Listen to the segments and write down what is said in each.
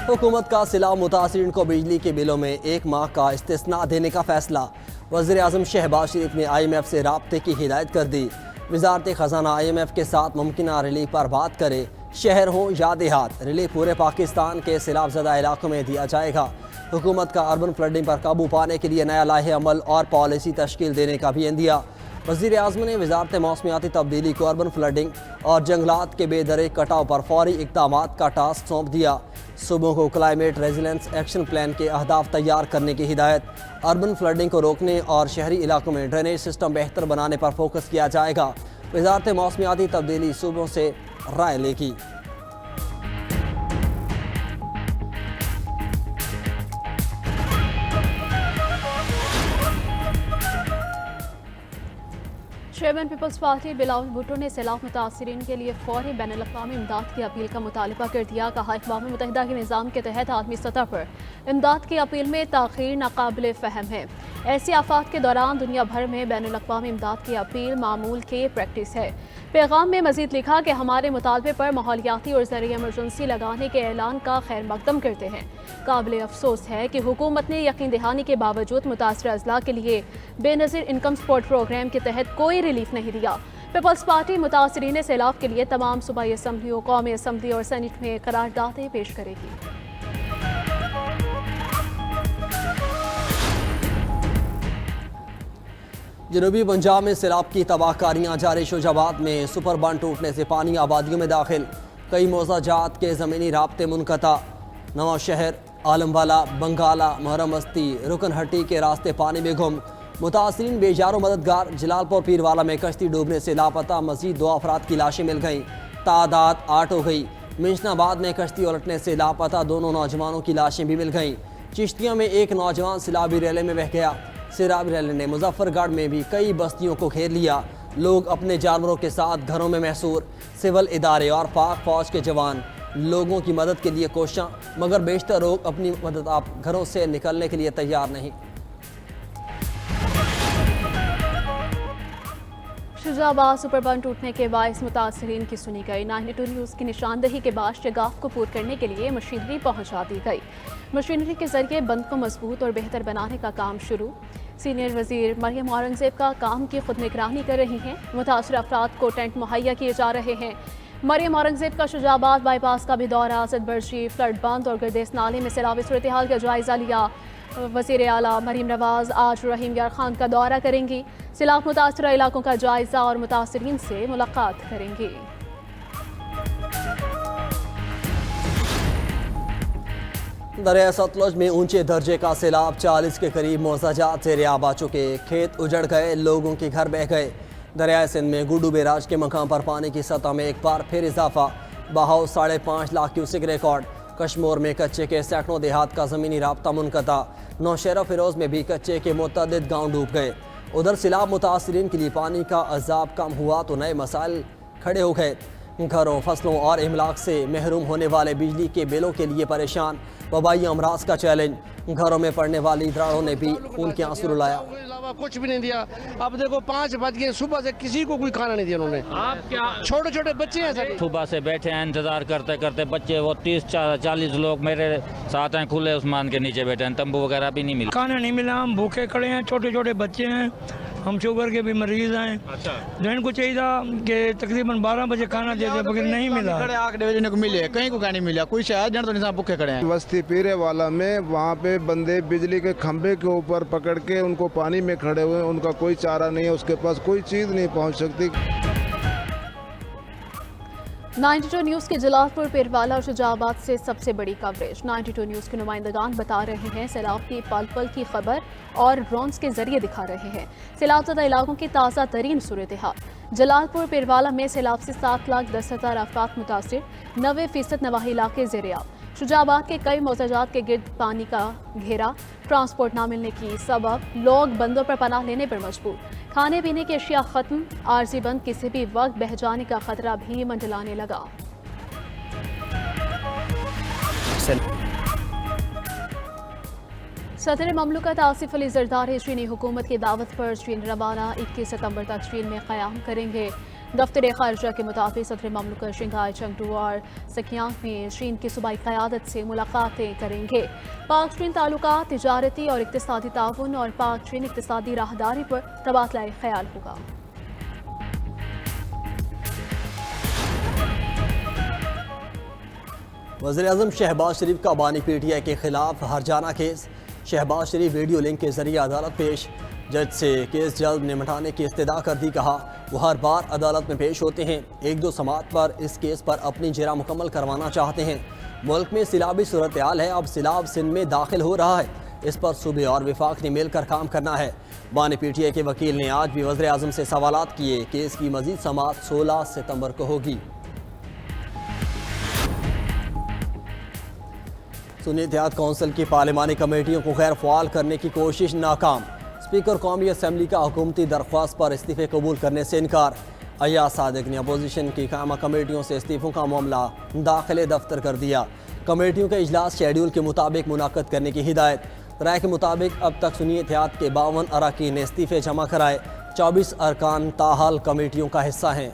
हुकूमत का सैलाब मुतासिरीन को बिजली के बिलों में 1 माह का इस्तिस्ना देने का फैसला। वज़ीर आज़म शहबाज शरीफ ने IMF से राब्ते की हिदायत कर दी। वज़ारत ख़जाना IMF के साथ मुमकिना रिलीफ पर बात करे। शहर हो या देहात, रिलीफ पूरे पाकिस्तान के सैलाब ज़दा इलाकों में दिया जाएगा। हुकूमत का अर्बन फ्लडिंग पर काबू पाने के लिए नया लाहे अमल और पॉलिसी तश्कील देने का भी इंदिया। वज़ीर आज़म ने वज़ारत मौसमियाती तब्दीली को अर्बन फ्लडिंग और जंगलात के बेदरे कटाव पर फौरी इक़दामात का टास्क सौंप दिया। सूबों को क्लाइमेट रेजिलेंस एक्शन प्लान के अहदाफ तैयार करने की हिदायत। अर्बन फ्लडिंग को रोकने और शहरी इलाकों में ड्रेनेज सिस्टम बेहतर बनाने पर फोकस किया जाएगा। वज़ारत मौसमियाती तब्दीली सूबों से राय लेगी। Chairman Peoples Party Bilawal Bhutto ने सैलाब मुतासिरीन के लिए फौरी बैनुल-अक़वामी इमदाद की अपील का मुतालबा कर दिया। कहा, अक़वाम मुत्तहिदा के निज़ाम के तहत आलमी सतह पर इमदाद की अपील में ताख़ीर नाकाबिल फ़हम है। ऐसी आफात के दौरान दुनिया भर में बैनुल-अक़वामी इमदाद की अपील मामूल की प्रैक्टिस है। पैगाम में मज़ीद लिखा कि हमारे मुतालबे पर माहौलियाती और ज़रिए इमरजेंसी लगाने के ऐलान का खैर मकदम करते हैं। काबिल अफसोस है कि हुकूमत ने यकीन दहानी के बावजूद मुतासरा अजला के लिए बेनज़ीर इनकम सपोर्ट प्रोग्राम के तहत कोई रिलीफ नहीं दिया। पीपल्स पार्टी मुतासरीन सैलाब के लिए तमाम सूबाई असम्बलियों, कौमी असम्बली और सेनेट में करारदादें पेश करेगी। जनूबी पंजाब में सैलाब की तबाहकारियाँ जारी। शुजाबाद में सुपर बंद टूटने से पानी आबादियों में दाखिल। कई मौज़ाजात के ज़मीनी राब्ते मुनक़ता। नवा शहर, आलमवाला, बंगाला, मुहर्रम बस्ती, रुकनहट्टी के रास्ते पानी में गुम। मुतासरीन बेजारो मददगार। जलालपुर पीरवाला में कश्ती डूबने से लापता मज़ीद 2 अफराद की लाशें मिल गईं। तादाद 8 हो गई। मिशनाबाद में कश्ती उलटने से लापता 2 नौजवानों की लाशें भी मिल गईं। चिश्तियों में एक नौजवान सैलाबी रैली में बह गया। सैलाबी रैली ने मुजफ्फरगढ़ में भी कई बस्तियों को घेर लिया। लोग अपने जानवरों के साथ घरों में महसूर। सिविल इदारे और पाक फौज के जवान लोगों की मदद के लिए कोशिशां, मगर बेशतर लोग अपनी मदद आप घरों से निकलने के लिए तैयार नहीं। शुजाबाद सुपर बंद टूटने के बायस मुतासरीन की सुनी गई। 92 न्यूज़ की निशानदही के बाद शगाफ को पूर करने के लिए मशीनरी पहुंचा दी गई। मशीनरी के जरिए बंद को मजबूत और बेहतर बनाने का काम शुरू। सीनियर वजीर मरियम औरंगजेब का काम की खुद निगरानी कर रही हैं। मुतासर अफराद को टेंट मुहैया किए जा रहे हैं। मरियम औरंगजेब का शुजाबाद बाईपास का भी दौरा। सदबर्शी, फ्लड बंद और गर्देश नाले में सैलाबी सूरत हाल का जायजा लिया। वज़ीर आला मरीम नवाज आज रहीम यार खान का दौरा करेंगी। सैलाब मुतासरा इलाकों का जायजा और मुतासरीन से मुलाकात करेंगी। दरिया सतलुज में ऊंचे दर्जे का सैलाब। 40 के करीब मौज़ाजात ज़ेरे आब आ चुके। खेत उजड़ गए, लोगों के घर बह गए। दरिया सिंध में गुड्डू बैराज के मकाम पर पानी की सतह में एक बार फिर इजाफा। बहाव 5.5 लाख क्यूसेक रिकॉर्ड। कश्मीर में कच्चे के सैकड़ों देहात का ज़मीनी राब्ता मुनक़ता। नौशहरा फिरोज़ में भी कच्चे के मुतअद्दिद गाँव डूब गए। उधर सैलाब मुतासरीन के लिए पानी का अज़ाब कम हुआ तो नए मसाइल खड़े हो गए। घरों, फसलों और इमलाक से महरूम होने वाले बिजली के बिलों के लिए परेशान। वबाई अमराज का चैलेंज। घरों में पड़ने वाली दरारों ने भी उनके आंसू रुलाया। कुछ भी नहीं दिया। अब देखो 5 बज गए, सुबह से किसी को कोई खाना नहीं दिया उन्होंने। आप क्या छोटे छोटे बच्चे हैं सर। सुबह से बैठे हैं इंतजार करते करते। बच्चे वो 30-40 लोग मेरे साथ हैं, खुले उस्मान के नीचे बैठे हैं। तंबू वगैरह भी नहीं मिला, खाना नहीं मिला। हम भूखे खड़े हैं, छोटे छोटे बच्चे हैं, हम शुगर के भी मरीज हैं। अच्छा, जैन को चाहिए था कि तकरीबन 12 बजे खाना दे दे, मगर नहीं मिला। 8 बजे को मिले, कहीं को नहीं मिला। कोई शायद जन तो नहीं, भूखे खड़े हैं। बस्ती पीरे वाला में वहाँ पे बंदे बिजली के खंभे के ऊपर पकड़ के उनको पानी में खड़े हुए। उनका कोई चारा नहीं है, उसके पास कोई चीज़ नहीं पहुँच सकती। 92 न्यूज़ के जलालपुर, पीरवाला और शुजाबाद से सबसे बड़ी कवरेज। 92 न्यूज़ के नुमाइंदगान बता रहे हैं सैलाब की पल पल की खबर और ड्रोन्स के जरिए दिखा रहे हैं सैलाबज़दा इलाकों की ताज़ा तरीन सूरत हाल। जलालपुर पीरवाला में सैलाब से 7,10,000 अफराद मुतासिर। 90% नवाही इलाके ज़ेरे आब। शुजाबाद के कई मौज़ाजात के गिर्द पानी का घेरा। ट्रांसपोर्ट ना मिलने की सबब लोग बंदों पर पनाह लेने पर मजबूर। खाने पीने की अशिया खत्म। आरजी बंद किसी भी वक्त बह जाने का खतरा भी मंडलाने लगा। सदर ममलकत आसिफ अली जरदारी चीनी हुकूमत की दावत पर चीन रवाना। 21 सितंबर तक चीन में क़याम करेंगे। दफ्तर खारजा के मुताबिक सदर ममलकत शंघाई चंगटू और सकियांग में चीन की सूबाई क़यादत से मुलाकातें करेंगे। पाक चीन ताल्लुकात तिजारती और इक़्तिसादी ताउन और पाक चीन इक़्तिसादी राहदारी पर तबादला ख्याल होगा। वज़ीर-ए-आज़म शहबाज शरीफ का बानी PTI के खिलाफ हरजाना केस। शहबाज शरीफ वीडियो लिंक के जरिए अदालत पेश। जज से केस जल्द निपटाने की इस्तदा कर दी। कहा वो हर बार अदालत में पेश होते हैं, एक दो समात पर इस केस पर अपनी जरा मुकम्मल करवाना चाहते हैं। मुल्क में सिलाबी सूरत हाल है, अब सिलाब सिंध में दाखिल हो रहा है, इस पर सूबे और विफाक ने मिलकर काम करना है। बानी PTI के वकील ने आज भी वज़ीर-ए-आज़म से सवालात किए। केस की मजीद समात 16 सितंबर को होगी। सुन्नी इत्तेहाद कौंसिल की पार्लिमानी कमेटियों को गैर फ़ाल करने की कोशिश नाकाम। स्पीकर कौमी असम्बली का हुकूमती दरख्वास्त पर इस्तीफ़े कबूल करने से इनकार। अय्याज सादिक ने अपोजिशन की कायमा कमेटियों से इस्तीफ़ों का मामला दाखिले दफ्तर कर दिया। कमेटियों का इजलास शेड्यूल के मुताबिक मुनाक़द करने की हिदायत। राय के मुताबिक अब तक सुन्नी इत्तेहाद के 52 अरकान ने इस्तीफ़े जमा कराए। 24 अरकान ताहाल कमेटियों का हिस्सा हैं।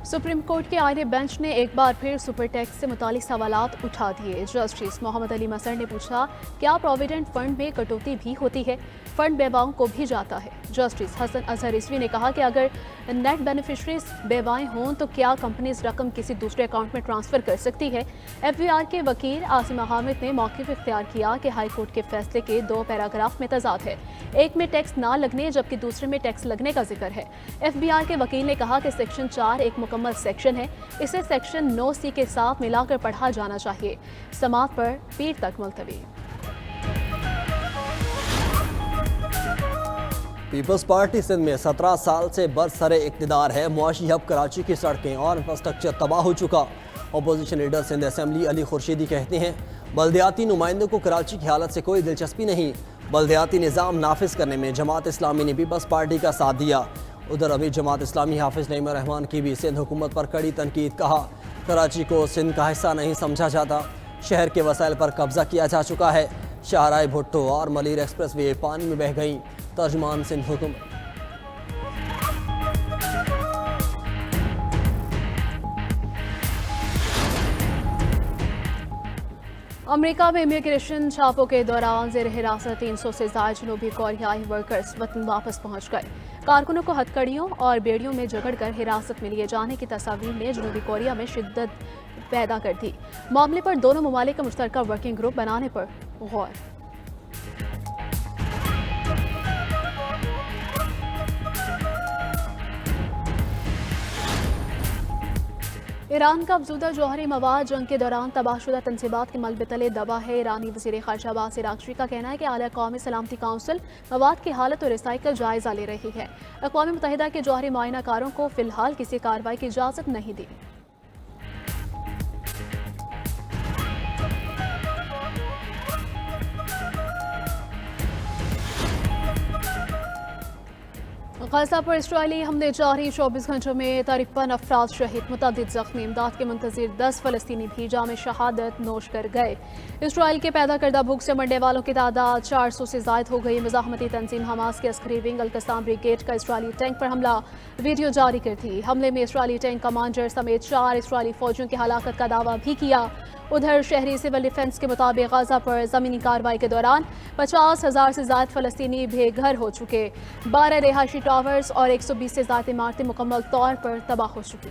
सुप्रीम कोर्ट के आईने बेंच ने एक बार फिर सुपर टैक्स से मुतालिक सवालात उठा दिए। जस्टिस मोहम्मद अली मसर ने पूछा, क्या प्रोविडेंट फंड में कटौती भी होती है? फंड बेवाओं को भी जाता है? जस्टिस हसन अजहर रिजवी ने कहा कि अगर नेट बेनिफिशरीज बेवाएं हों तो क्या कंपनीज रकम किसी दूसरे अकाउंट में ट्रांसफ़र कर सकती है? FBR के वकील आसिम हामिद ने मौक़िफ़ इख्तियार किया कि हाई कोर्ट के फैसले के 2 पैराग्राफ में तजाद है। एक में टैक्स ना लगने जबकि दूसरे में टैक्स लगने का जिक्र है। FBR के वकील ने कहा कि सेक्शन 4 एक मुकम्मल सेक्शन है, इसे सेक्शन 9C के साथ मिलाकर पढ़ा जाना चाहिए। समाअत पर पीर तक मुलतवी। पीपल्स पार्टी सिंध में 17 साल से बरसरे इक़्तिदार है। मुआशी हब कराची की सड़कें और इंफ्रास्ट्रक्चर तबाह हो चुका। Opposition leader Sindh assembly Ali Khurshidi कहते हैं, बल्दियाती नुमाइंदों को कराची की हालत से कोई दिलचस्पी नहीं। बल्दियाती निज़ाम नाफिज करने में जमात इस्लामी ने पीपल्स पार्टी का साथ दिया। उधर अभी जमात इस्लामी हाफिज नईम रहमान की भी सिंध हुकूमत पर कड़ी तनकीद। कहा, कराची को सिंध का हिस्सा नहीं समझा जाता, शहर के वसाइल पर कब्जा किया जा चुका है। शाहराह भुट्टो और मलिर एक्सप्रेस वे पानी में बह गई। तर्जमान सिंध हुकूमत। अमेरिका में इमिग्रेशन छापों के दौरान ज़ेर हिरासत 300 से ज़ायद जनूबी कोरियाई वर्कर्स वतन वापस पहुंच गए। कारकुनों को हथकड़ियों और बेड़ियों में जकड़कर हिरासत में लिए जाने की तस्वीर ने जनूबी कोरिया में शिद्दत पैदा कर दी। मामले पर दोनों ममालिक का मुश्तरका वर्किंग ग्रुप बनाने पर गौर। ईरान का अफजूदा जौहरी मवाद जंग के दौरान तबाहशुदा तनसीबात के मलबे तले दबा है। ईरानी वज़ीर ख़ारजा अब्बास अराग़ची का कहना है कि आला कौमी सलामती काउंसिल मवाद की हालत और रसाई का जायज़ा ले रही है। अक़वाम मुत्तहिदा के जौहरी मुआयनाकारों को फ़िलहाल किसी कार्रवाई की इजाज़त नहीं दी। गज़ा पर इसराइली हमले जारी। 24 घंटों में 53 अफराद शहीद, मुतअद्दिद ज़ख्मी। इमदाद के मुंतज़िर 10 फ़लस्तीनी भी जाम शहादत नोश कर गए। इसराइल के पैदा करदा भूख से मरने वालों की तादाद 400 से ज़ायद हो गई। मुज़ाहमती तंजीम हमास के अस्करी विंग अल-कस्साम ब्रिगेड का इसराइली टैंक पर हमला वीडियो जारी कर दी। हमले में इसराइली टैंक कमांडर समेत 4 इसराइली फ़ौजियों की हलाकत का दावा भी किया। उधर शहरी सिविल डिफेंस के मुताबिक गज़ा पर ज़मीनी कार्रवाई के दौरान 50,000 से ज़ायद फ़लस्तीनी बेघर हो चुके। 12 रिहायशी टावर्स और 120 से ज़ायद इमारतें मुकम्मल तौर पर तबाह हो चुकी।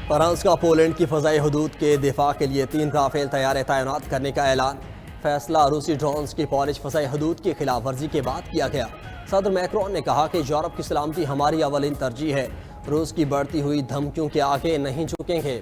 फ्रांस का पोलैंड की फ़ज़ाई हदूद के दिफा के लिए 3 राफेल तैयारे तैनात करने का ऐलान। फैसला रूसी ड्रोन्स की पॉलिश फ़ज़ाई हदूद की खिलाफ वर्जी के बाद किया गया। सदर मैक्रोन ने कहा कि यूरोप की सलामती हमारी अवलिन तरजीह है। रूस की बढ़ती हुई धमकियों के आगे नहीं झुकेंगे।